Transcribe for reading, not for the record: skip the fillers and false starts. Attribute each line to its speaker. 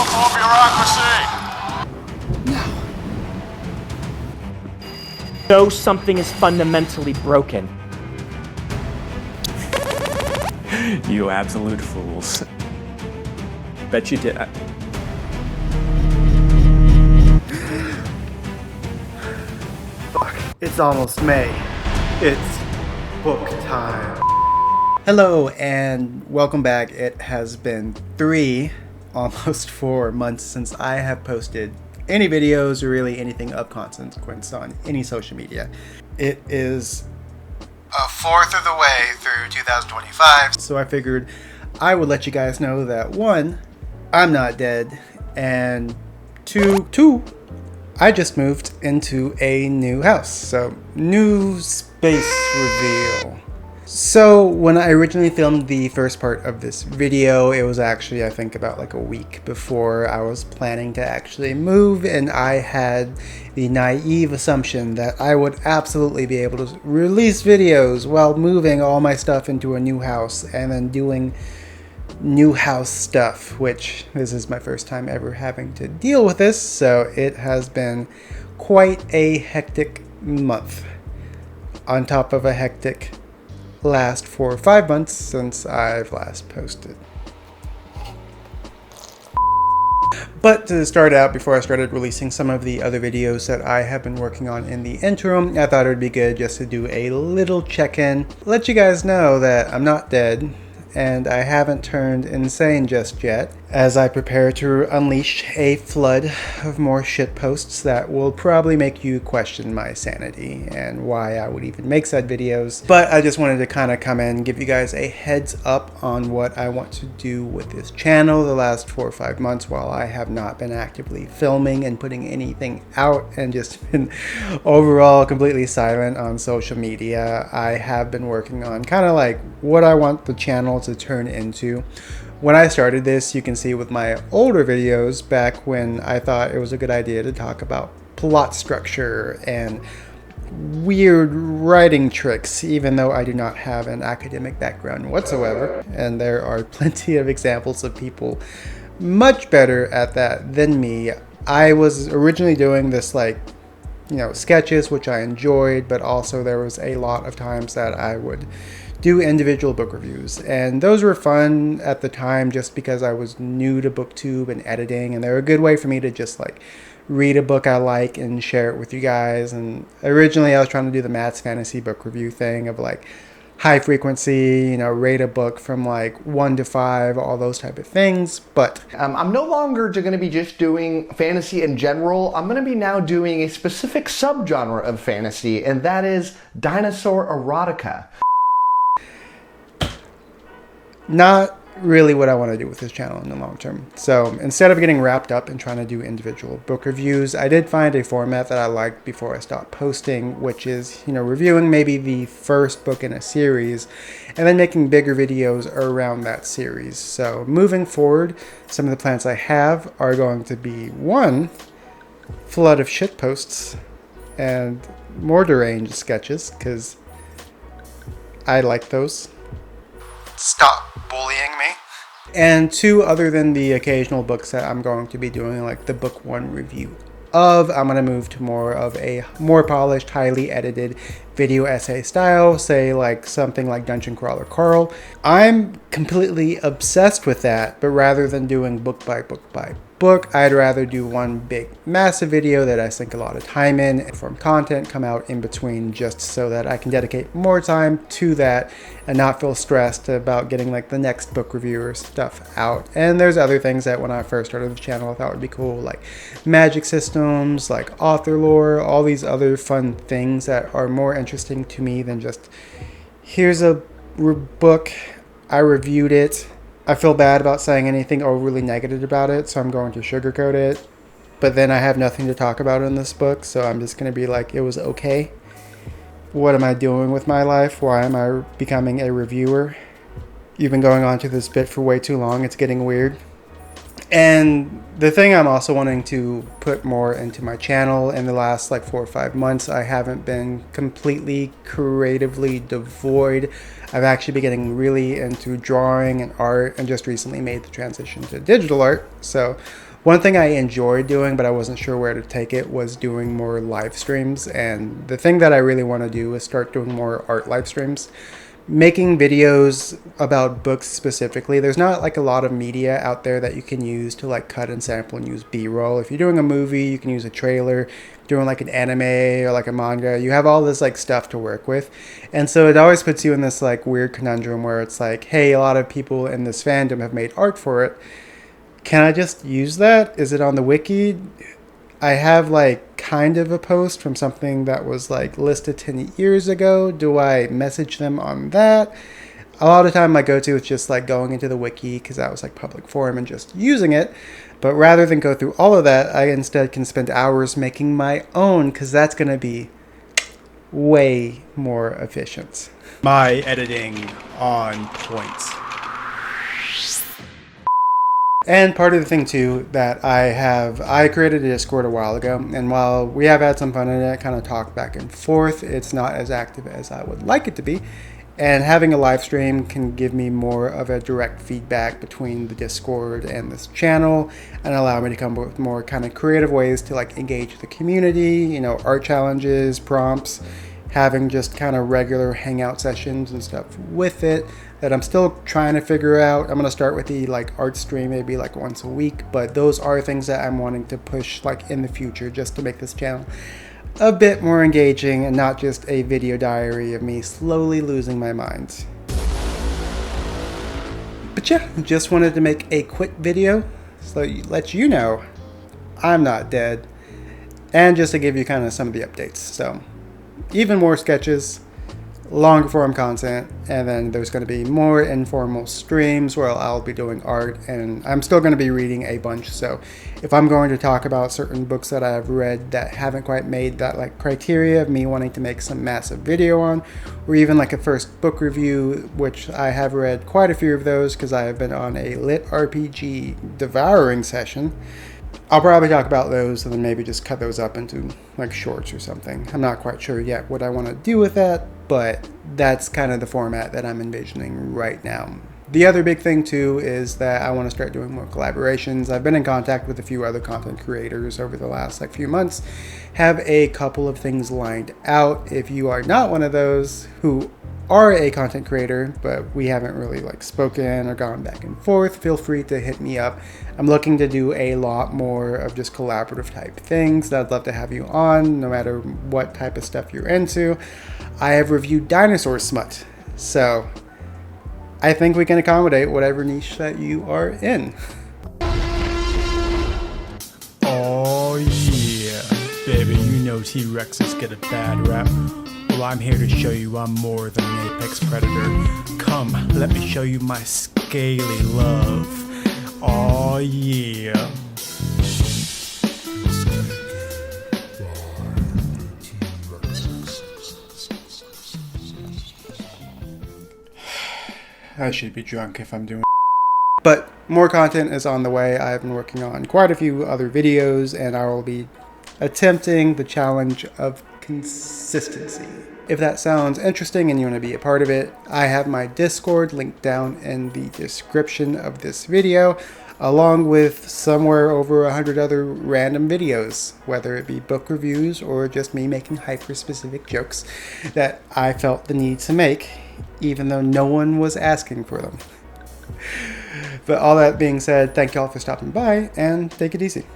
Speaker 1: for bureaucracy!
Speaker 2: Know something is fundamentally broken.
Speaker 3: You absolute fools. Bet you did.
Speaker 4: Fuck, it's almost May. It's book time. Hello and welcome back. It has been almost 4 months since I have posted any videos or really anything of consequence on any social media. It is a fourth of the way through 2025, so I figured I would let you guys know that 1, I'm not dead, and 2, I just moved into a new house. So, new space reveal. So, when I originally filmed the first part of this video, it was actually, I think, about like a week before I was planning to actually move, and I had the naive assumption that I would absolutely be able to release videos while moving all my stuff into a new house and then doing new house stuff, which this is my first time ever having to deal with this, so it has been quite a hectic month on top of a hectic last 4 or 5 months since I've last posted. But to start out, before I started releasing some of the other videos that I have been working on in the interim, I thought it would be good just to do a little check-in, let you guys know that I'm not dead, and I haven't turned insane just yet, as I prepare to unleash a flood of more shit posts that will probably make you question my sanity and why I would even make said videos. But I just wanted to kind of come in and give you guys a heads up on what I want to do with this channel the last 4 or 5 months while I have not been actively filming and putting anything out and just been overall completely silent on social media. I have been working on kind of like what I want the channel to turn into. When I started this, you can see with my older videos back when I thought it was a good idea to talk about plot structure and weird writing tricks, even though I do not have an academic background whatsoever, and there are plenty of examples of people much better at that than me. I was originally doing this sketches, which I enjoyed, but also there was a lot of times that I would do individual book reviews, and those were fun at the time just because I was new to Booktube and editing, and they're a good way for me to just read a book I like and share it with you guys. And originally I was trying to do the Matt's Fantasy book review thing of high frequency, rate a book from 1 to 5, all those type of things. But
Speaker 5: I'm no longer going to be just doing fantasy in general. I'm going to be now doing a specific subgenre of fantasy, and that is dinosaur erotica.
Speaker 4: Not really what I want to do with this channel in the long term. So instead of getting wrapped up in trying to do individual book reviews, I did find a format that I liked before I stopped posting, which is, reviewing maybe the first book in a series and then making bigger videos around that series. So moving forward, some of the plans I have are going to be 1, flood of shit posts and more deranged sketches, because I like those. Stop bullying me. And 2, other than the occasional books that I'm going to be doing, like the book 1 review of, I'm going to move to more of a more polished, highly edited video essay style, say something like Dungeon Crawler Carl. I'm completely obsessed with that, but rather than doing book by book by book, I'd rather do one big massive video that I sink a lot of time in and from content come out in between, just so that I can dedicate more time to that and not feel stressed about getting the next book review or stuff out. And there's other things that when I first started the channel I thought would be cool, like magic systems, like author lore, all these other fun things that are more interesting to me than just here's a book, I reviewed it. I feel bad about saying anything overly negative about it, so I'm going to sugarcoat it. But then I have nothing to talk about in this book, so I'm just going to be it was okay. What am I doing with my life? Why am I becoming a reviewer? You've been going on to this bit for way too long. It's getting weird. And the thing I'm also wanting to put more into my channel, in the last 4 or 5 months, I haven't been completely creatively devoid. I've actually been getting really into drawing and art, and just recently made the transition to digital art. So One thing I enjoyed doing, but I wasn't sure where to take it, was doing more live streams. And the thing that I really want to do is start doing more art live streams. Making videos about books specifically. There's not like a lot of media out there that you can use to like cut and sample and use B-roll. If you're doing a movie, you can use a trailer. Doing like an anime or like a manga, you have all this like stuff to work with. And so it always puts you in this like weird conundrum where it's like, hey, a lot of people in this fandom have made art for it. Can I just use that? Is it on the wiki? I have like kind of a post from something that was like listed 10 years ago. Do I message them on that? A lot of the time my go-to is just like going into the wiki because that was like public forum and just using it. But rather than go through all of that, I instead can spend hours making my own because that's going to be way more efficient. My editing on point. And part of the thing too that I created a Discord a while ago, and while we have had some fun in it, kind of talk back and forth, it's not as active as I would like it to be. And having a live stream can give me more of a direct feedback between the Discord and this channel and allow me to come up with more kind of creative ways to like engage the community, you know, art challenges, prompts, having just kind of regular hangout sessions and stuff with it that I'm still trying to figure out. I'm going to start with the like art stream maybe like once a week, but those are things that I'm wanting to push like in the future just to make this channel a bit more engaging and not just a video diary of me slowly losing my mind. But yeah, just wanted to make a quick video so let you know I'm not dead, and just to give you kind of some of the updates. So even more sketches, longer form content, and then there's going to be more informal streams where I'll be doing art, and I'm still going to be reading a bunch. So if I'm going to talk about certain books that I've read that haven't quite made that like criteria of me wanting to make some massive video on, or even like a first book review, which I have read quite a few of those because I have been on a lit RPG devouring session, I'll probably talk about those and then maybe just cut those up into like shorts or something. I'm not quite sure yet what I want to do with that, but that's kind of the format that I'm envisioning right now. The other big thing too is that I want to start doing more collaborations. I've been in contact with a few other content creators over the last like few months, have a couple of things lined out. If you are not one of those who are a content creator, but we haven't really like spoken or gone back and forth, feel free to hit me up. I'm looking to do a lot more of just collaborative type things that I'd love to have you on, no matter what type of stuff you're into. I have reviewed dinosaur smut, so I think we can accommodate whatever niche that you are in.
Speaker 1: Oh yeah, baby, you know T-Rexes get a bad rap. Well, I'm here to show you I'm more than an apex predator. Come, let me show you my scaly love. Oh yeah.
Speaker 4: I should be drunk if I'm doing. But more content is on the way. I've been working on quite a few other videos, and I will be attempting the challenge of consistency. If that sounds interesting and you want to be a part of it, I have my Discord linked down in the description of this video, along with somewhere over 100 other random videos, whether it be book reviews or just me making hyper-specific jokes that I felt the need to make, even though no one was asking for them. But all that being said, thank y'all for stopping by, and take it easy.